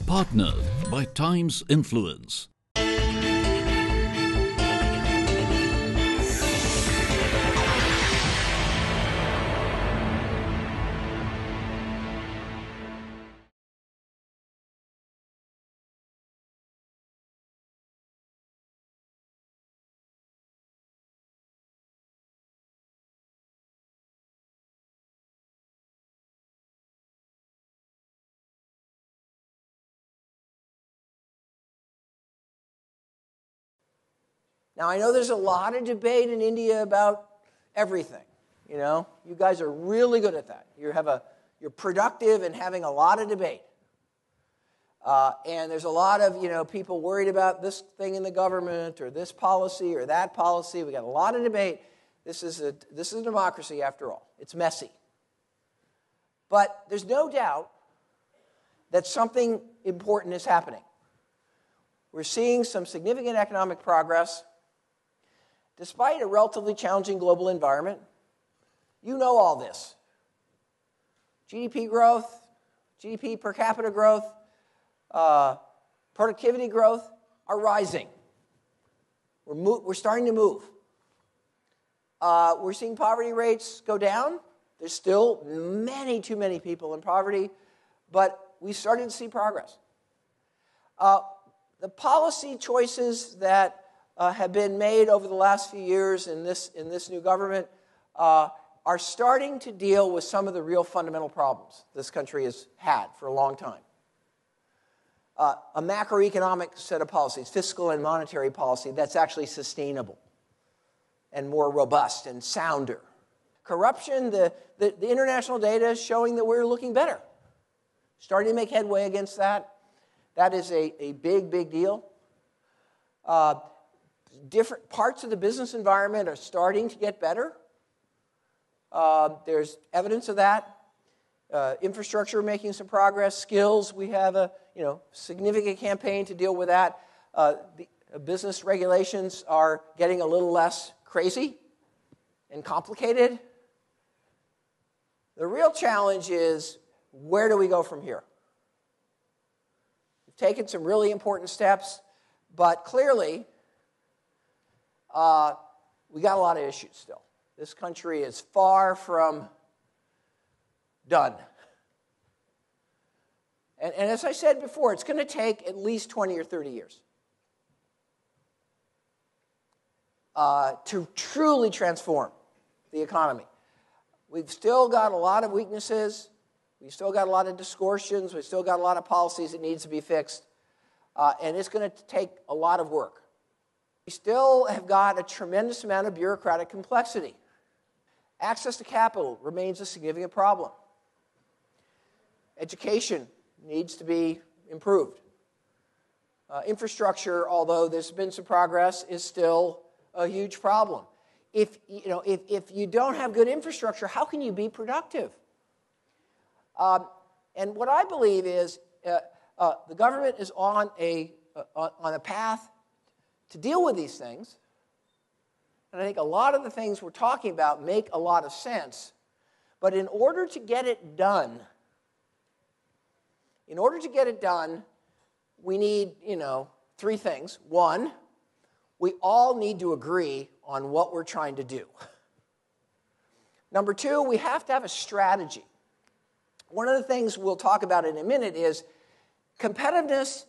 Partnered by Times Influence. Now, I know there's a lot of debate in India about everything. You know, you guys are really good at that. You're productive and having a lot of debate. And there's a lot of, people worried about this thing in the government or this policy or that policy. We got a lot of debate. This is a democracy after all. It's messy. But there's no doubt that something important is happening. We're seeing some significant economic progress. Despite a relatively challenging global environment, you know all this. GDP growth, GDP per capita growth, productivity growth are rising. We're starting to move. We're seeing poverty rates go down. There's still too many people in poverty, but we started to see progress. The policy choices that have been made over the last few years in this new government are starting to deal with some of the real fundamental problems this country has had for a long time. A macroeconomic set of policies, fiscal and monetary policy, that's actually sustainable and more robust and sounder. Corruption, the international data is showing that we're looking better. Starting to make headway against that. That is a big, big deal. Different parts of the business environment are starting to get better. There's evidence of that. Infrastructure making some progress. Skills, we have a significant campaign to deal with that. The business regulations are getting a little less crazy and complicated. The real challenge is, where do we go from here? We've taken some really important steps, but clearly, we got a lot of issues still. This country is far from done. And as I said before, it's going to take at least 20 or 30 years to truly transform the economy. We've still got a lot of weaknesses. We've still got a lot of distortions. We've still got a lot of policies that needs to be fixed. And it's going to take a lot of work. We still have got a tremendous amount of bureaucratic complexity. Access to capital remains a significant problem. Education needs to be improved. Infrastructure, although there's been some progress, is still a huge problem. If you don't have good infrastructure, how can you be productive? And what I believe is the government is on a path to deal with these things. And I think a lot of the things we're talking about make a lot of sense. But in order to get it done, we need, three things. One, we all need to agree on what we're trying to do. Number two, we have to have a strategy. One of the things we'll talk about in a minute is competitiveness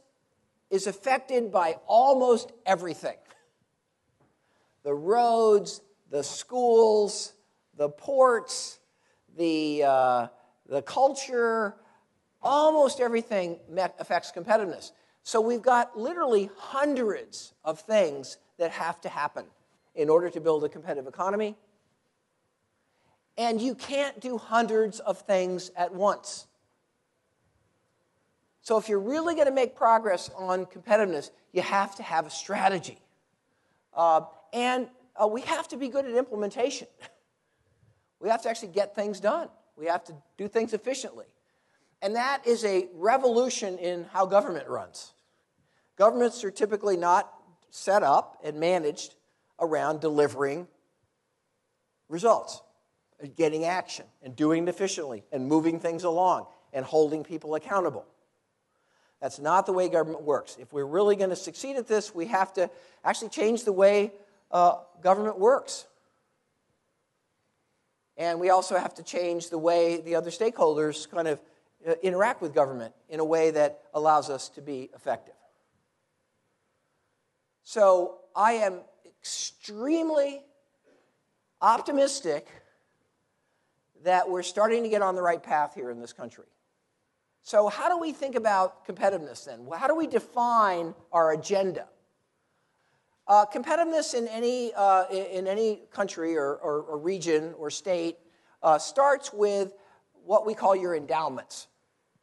is affected by almost everything. The roads, the schools, the ports, the culture, almost everything affects competitiveness. So we've got literally hundreds of things that have to happen in order to build a competitive economy. And you can't do hundreds of things at once. So if you're really going to make progress on competitiveness, you have to have a strategy. And we have to be good at implementation. We have to actually get things done. We have to do things efficiently. And that is a revolution in how government runs. Governments are typically not set up and managed around delivering results, and getting action, and doing it efficiently, and moving things along, and holding people accountable. That's not the way government works. If we're really going to succeed at this, we have to actually change the way government works. And we also have to change the way the other stakeholders kind of interact with government in a way that allows us to be effective. So I am extremely optimistic that we're starting to get on the right path here in this country. So how do we think about competitiveness then? How do we define our agenda? Competitiveness in any country or region or state starts with what we call your endowments.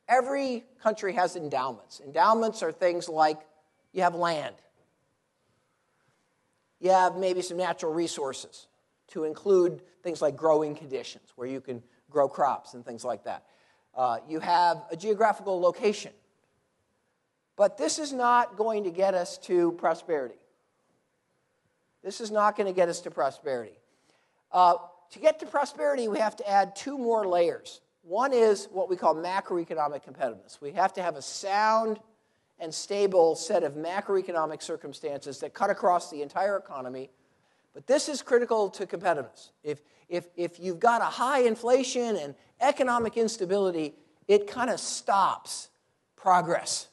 Every country has endowments. Endowments are things like you have land. You have maybe some natural resources, to include things like growing conditions, where you can grow crops and things like that. You have a geographical location. But this is not going to get us to prosperity. This is not going to get us to prosperity. To get to prosperity, we have to add two more layers. One is what we call macroeconomic competitiveness. We have to have a sound and stable set of macroeconomic circumstances that cut across the entire economy. But this is critical to competitiveness. If you've got a high inflation and economic instability, it kind of stops progress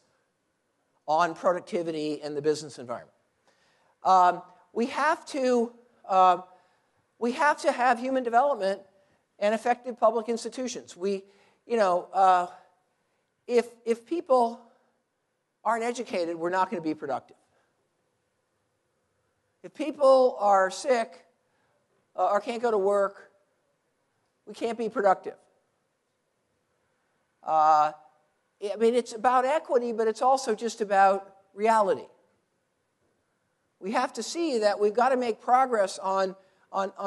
on productivity and the business environment. We have to have human development and effective public institutions. If people aren't educated, we're not going to be productive. If people are sick or can't go to work, we can't be productive. It's about equity, but it's also just about reality. We have to see that we've got to make progress on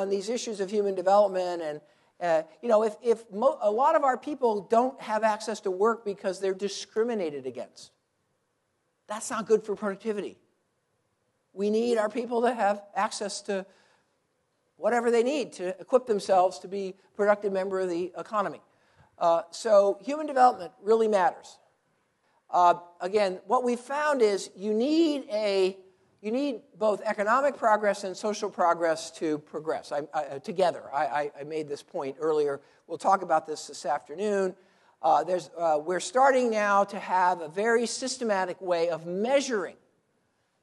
these issues of human development. And, if a lot of our people don't have access to work because they're discriminated against, that's not good for productivity. We need our people to have access to whatever they need to equip themselves to be a productive member of the economy. So human development really matters. Again, what we found is you need both economic progress and social progress to progress together. I made this point earlier. We'll talk about this afternoon. We're starting now to have a very systematic way of measuring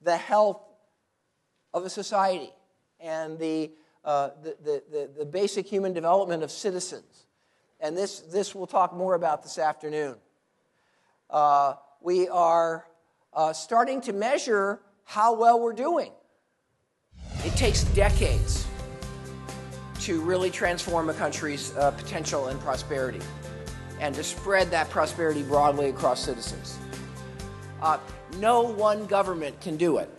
the health of a society and the basic human development of citizens. And this we'll talk more about this afternoon. We are starting to measure how well we're doing. It takes decades to really transform a country's potential and prosperity, and to spread that prosperity broadly across citizens. No one government can do it.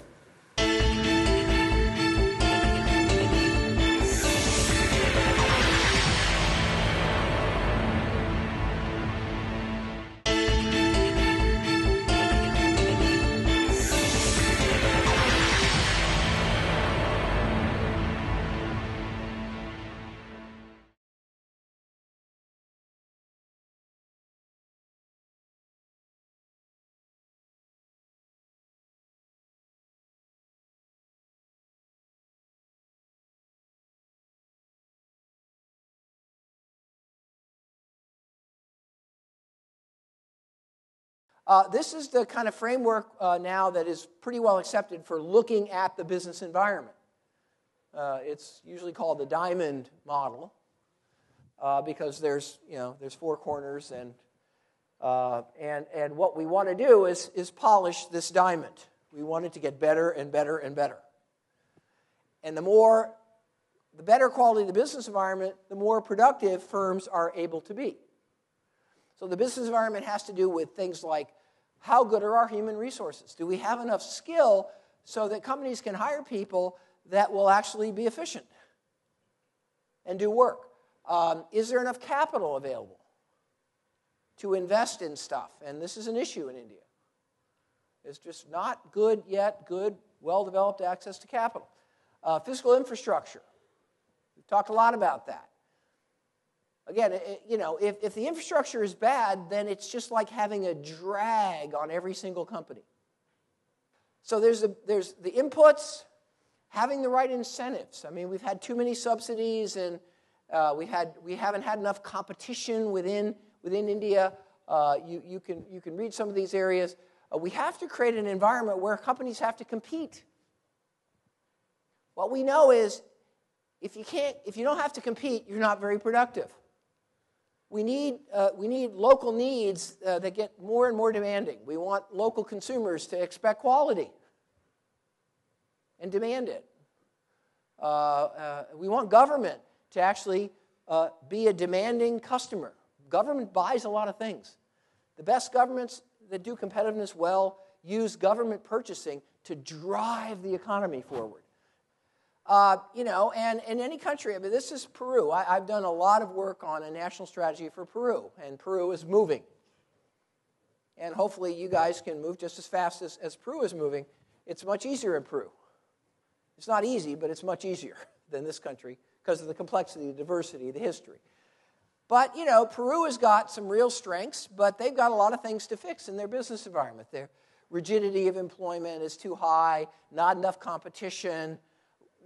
This is the kind of framework now that is pretty well accepted for looking at the business environment. It's usually called the diamond model because there's four corners, and what we want to do is polish this diamond. We want it to get better and better and better. And the better quality of the business environment, the more productive firms are able to be. So the business environment has to do with things like, how good are our human resources? Do we have enough skill so that companies can hire people that will actually be efficient and do work? Is there enough capital available to invest in stuff? And this is an issue in India. It's just not good, well-developed access to capital. Physical infrastructure. We've talked a lot about that. Again, if the infrastructure is bad, then it's just like having a drag on every single company. So there's the inputs, having the right incentives. I mean, we've had too many subsidies, and we haven't had enough competition within India. You can read some of these areas. We have to create an environment where companies have to compete. What we know is, if you don't have to compete, you're not very productive. We need local needs that get more and more demanding. We want local consumers to expect quality and demand it. We want government to actually be a demanding customer. Government buys a lot of things. The best governments that do competitiveness well use government purchasing to drive the economy forward. And in any country, I mean, this is Peru. I've done a lot of work on a national strategy for Peru, and Peru is moving. And hopefully you guys can move just as fast as Peru is moving. It's much easier in Peru. It's not easy, but it's much easier than this country because of the complexity, the diversity, the history. But, Peru has got some real strengths, but they've got a lot of things to fix in their business environment. Their rigidity of employment is too high, not enough competition,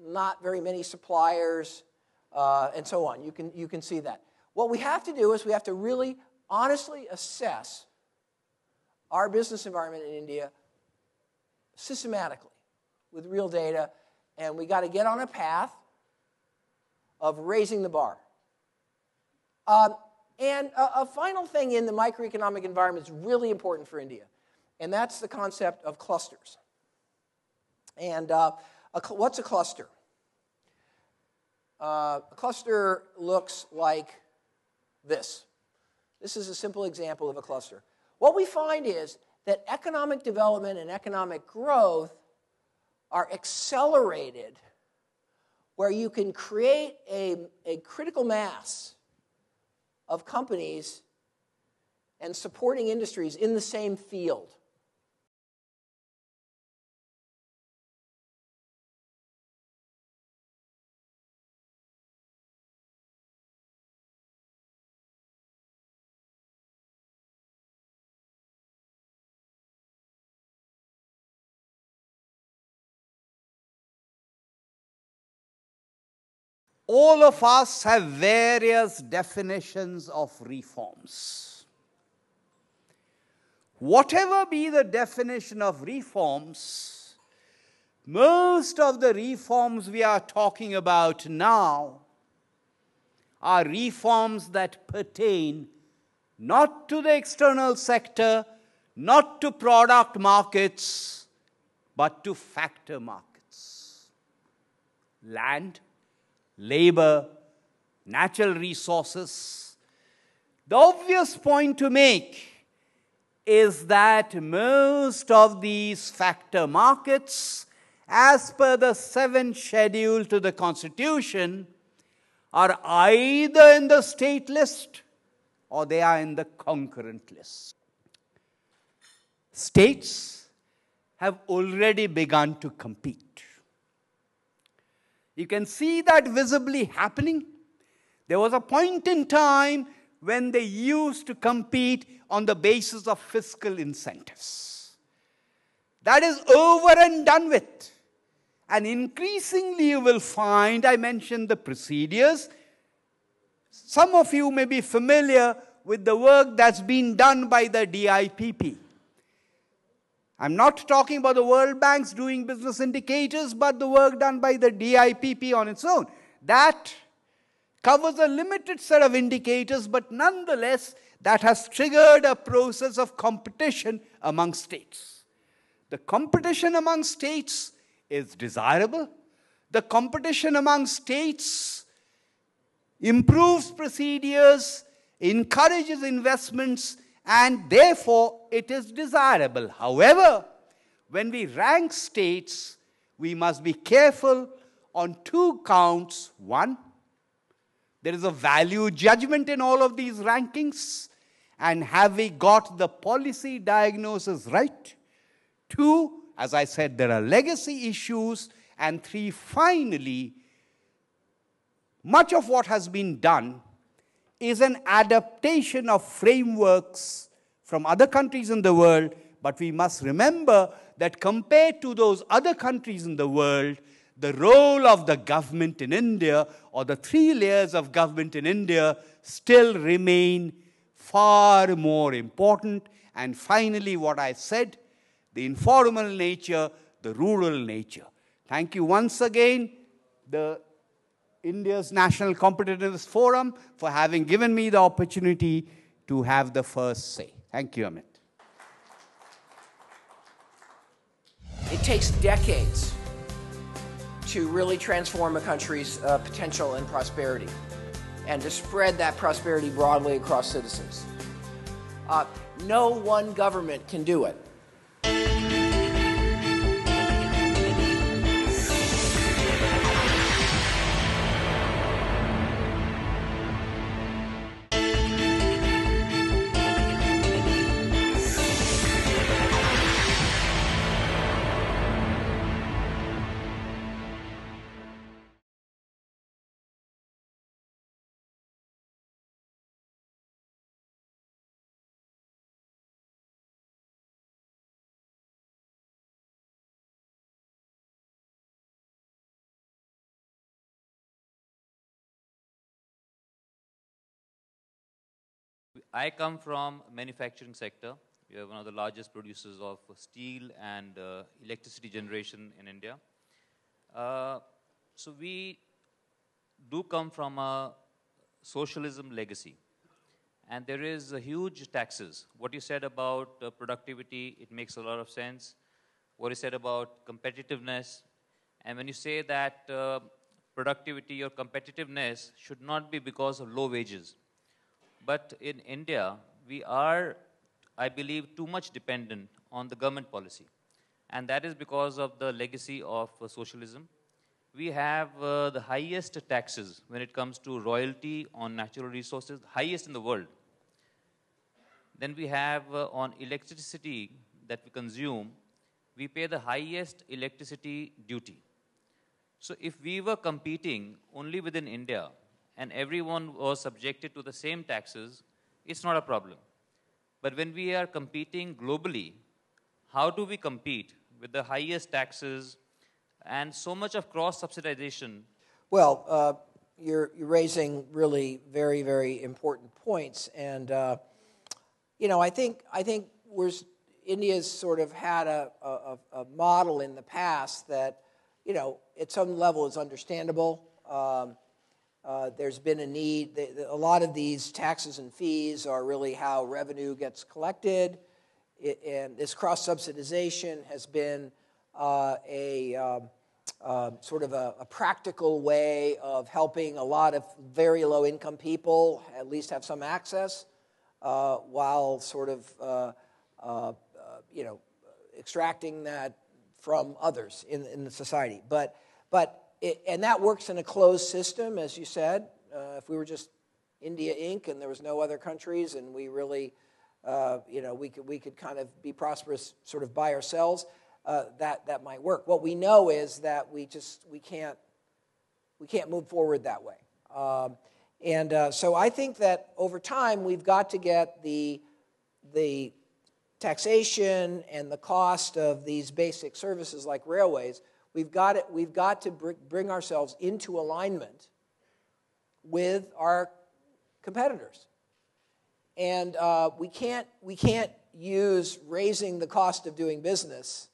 not very many suppliers, and so on. You can see that. What we have to do is we have to really honestly assess our business environment in India systematically with real data, and we got to get on a path of raising the bar. And a final thing in the microeconomic environment is really important for India, and that's the concept of clusters. And what's a cluster? A cluster looks like this. This is a simple example of a cluster. What we find is that economic development and economic growth are accelerated where you can create a critical mass of companies and supporting industries in the same field. All of us have various definitions of reforms. Whatever be the definition of reforms, most of the reforms we are talking about now are reforms that pertain not to the external sector, not to product markets, but to factor markets. Land, labor, natural resources. The obvious point to make is that most of these factor markets, as per the 7th schedule to the Constitution, are either in the state list or they are in the concurrent list. States have already begun to compete. You can see that visibly happening. There was a point in time when they used to compete on the basis of fiscal incentives. That is over and done with. And increasingly you will find, I mentioned the procedures. Some of you may be familiar with the work that's been done by the DIPP. I'm not talking about the World Bank's doing business indicators, but the work done by the DIPP on its own. That covers a limited set of indicators, but nonetheless, that has triggered a process of competition among states. The competition among states is desirable. The competition among states improves procedures, encourages investments, and therefore it is desirable. However, when we rank states, we must be careful on 2 counts. 1, there is a value judgment in all of these rankings, and have we got the policy diagnosis right? 2, as I said, there are legacy issues. And 3, finally, much of what has been done is an adaptation of frameworks from other countries in the world, but we must remember that compared to those other countries in the world, the role of the government in India, or the 3 layers of government in India, still remain far more important. And finally, what I said, the informal nature, the rural nature. Thank you once again, the India's National Competitiveness Forum, for having given me the opportunity to have the first say. Thank you, Amit. It takes decades to really transform a country's potential and prosperity, and to spread that prosperity broadly across citizens. No one government can do it. I come from manufacturing sector. We are one of the largest producers of steel and electricity generation in India. So we do come from a socialism legacy. And there is a huge taxes. What you said about productivity, it makes a lot of sense. What you said about competitiveness, and when you say that productivity or competitiveness should not be because of low wages. But in India, we are, I believe, too much dependent on the government policy. And that is because of the legacy of socialism. We have the highest taxes when it comes to royalty on natural resources, highest in the world. Then we have on electricity that we consume, we pay the highest electricity duty. So if we were competing only within India and everyone was subjected to the same taxes, it's not a problem. But when we are competing globally, how do we compete with the highest taxes and so much of cross-subsidization? Well, you're raising really very, very important points. And, you know, I think India's sort of had a model in the past that, you know, at some level is understandable. There's been a need. A lot of these taxes and fees are really how revenue gets collected. And this cross-subsidization has been sort of a practical way of helping a lot of very low-income people at least have some access, while sort of, you know, extracting that from others in the society. And that works in a closed system, as you said. If we were just India Inc. and there was no other countries, and we really, you know, we could kind of be prosperous sort of by ourselves, that might work. What we know is that we can't move forward that way. So I think that over time we've got to get the taxation and the cost of these basic services like railways. We've got to bring ourselves into alignment with our competitors, and we can't use raising the cost of doing business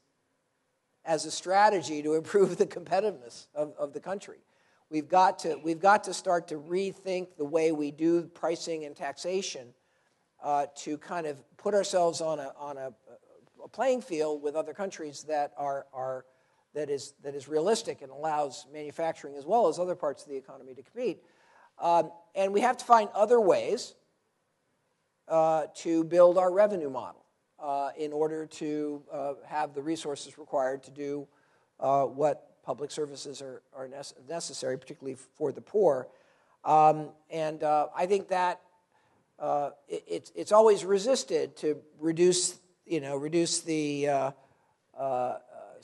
as a strategy to improve the competitiveness of the country. We've got to start to rethink the way we do pricing and taxation to kind of put ourselves on a playing field with other countries that is realistic and allows manufacturing as well as other parts of the economy to compete. And we have to find other ways to build our revenue model in order to have the resources required to do what public services are necessary, particularly for the poor. And I think that it's always resisted to reduce the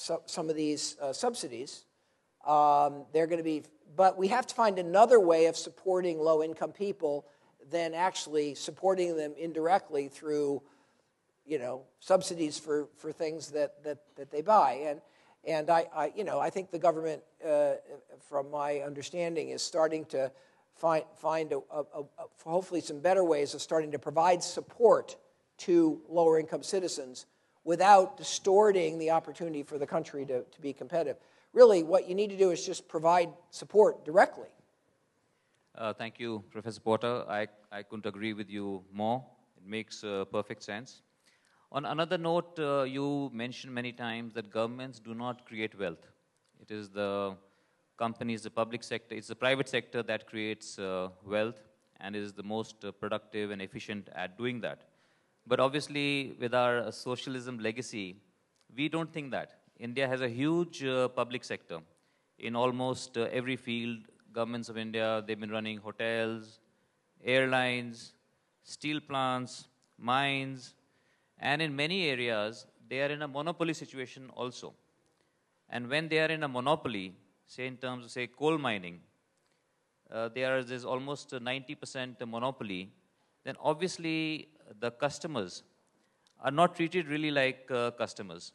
some of these subsidies. They're going to be, but we have to find another way of supporting low-income people than actually supporting them indirectly through, subsidies for things that they buy. And I think the government, from my understanding, is starting to find hopefully some better ways of starting to provide support to lower income citizens without distorting the opportunity for the country to be competitive. Really, what you need to do is just provide support directly. Thank you, Professor Porter. I couldn't agree with you more. It makes perfect sense. On another note, you mentioned many times that governments do not create wealth. It is the companies, the public sector, it's the private sector that creates wealth and is the most productive and efficient at doing that. But obviously, with our socialism legacy, we don't think that. India has a huge public sector in almost every field. Governments of India, they've been running hotels, airlines, steel plants, mines, and in many areas, they are in a monopoly situation also. And when they are in a monopoly, say in terms of, say, coal mining, there's almost a 90% monopoly, then obviously the customers are not treated really like customers.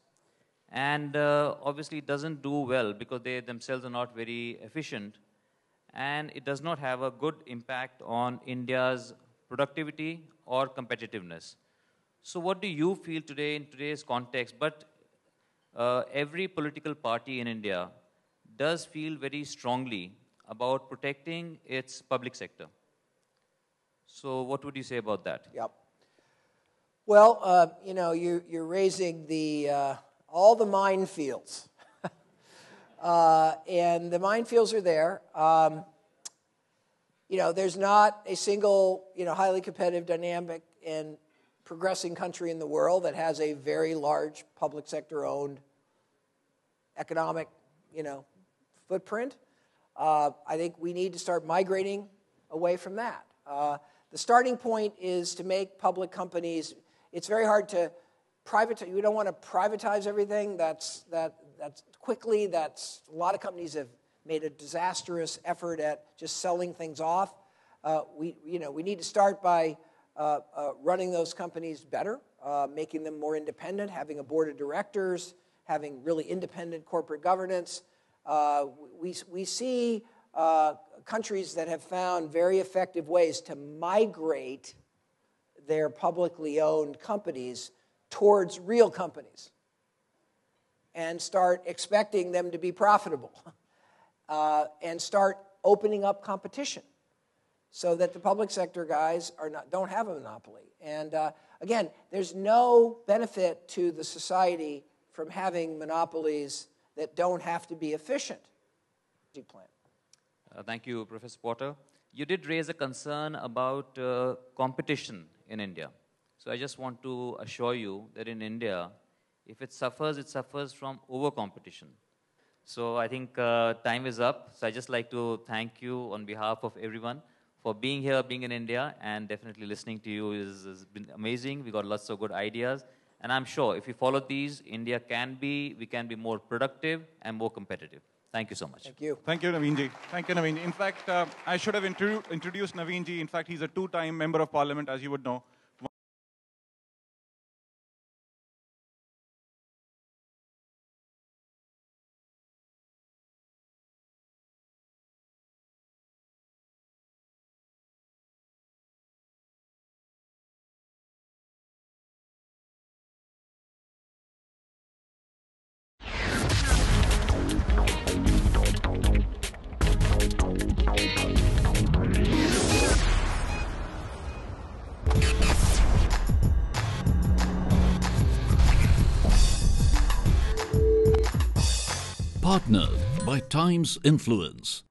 And obviously it doesn't do well because they themselves are not very efficient, and it does not have a good impact on India's productivity or competitiveness. So what do you feel today in today's context? But every political party in India does feel very strongly about protecting its public sector. So what would you say about that? Yep. Well, you're raising all the minefields. And the minefields are there. There's not a single, highly competitive, dynamic, and progressing country in the world that has a very large public sector-owned economic, footprint. I think we need to start migrating away from that. The starting point is to make public companies. It's very hard to privatize. We don't want to privatize everything. That's quickly. A lot of companies have made a disastrous effort at just selling things off. We need to start by running those companies better, making them more independent, having a board of directors, having really independent corporate governance. We see countries that have found very effective ways to migrate their publicly owned companies towards real companies and start expecting them to be profitable and start opening up competition so that the public sector guys don't have a monopoly. And again, there's no benefit to the society from having monopolies that don't have to be efficient. Thank you, Professor Porter. You did raise a concern about competition in India. So I just want to assure you that in India, if it suffers from over-competition. So I think time is up. So I'd just like to thank you on behalf of everyone for being here, being in India, and definitely listening to you has been amazing. We got lots of good ideas. And I'm sure if we follow these, we can be more productive and more competitive. Thank you so much. Thank you. Thank you, Naveen-ji. Thank you, Naveen. In fact, I should have introduced Naveen-ji. In fact, he's a two-time member of parliament, as you would know. Partnered by Times Influence.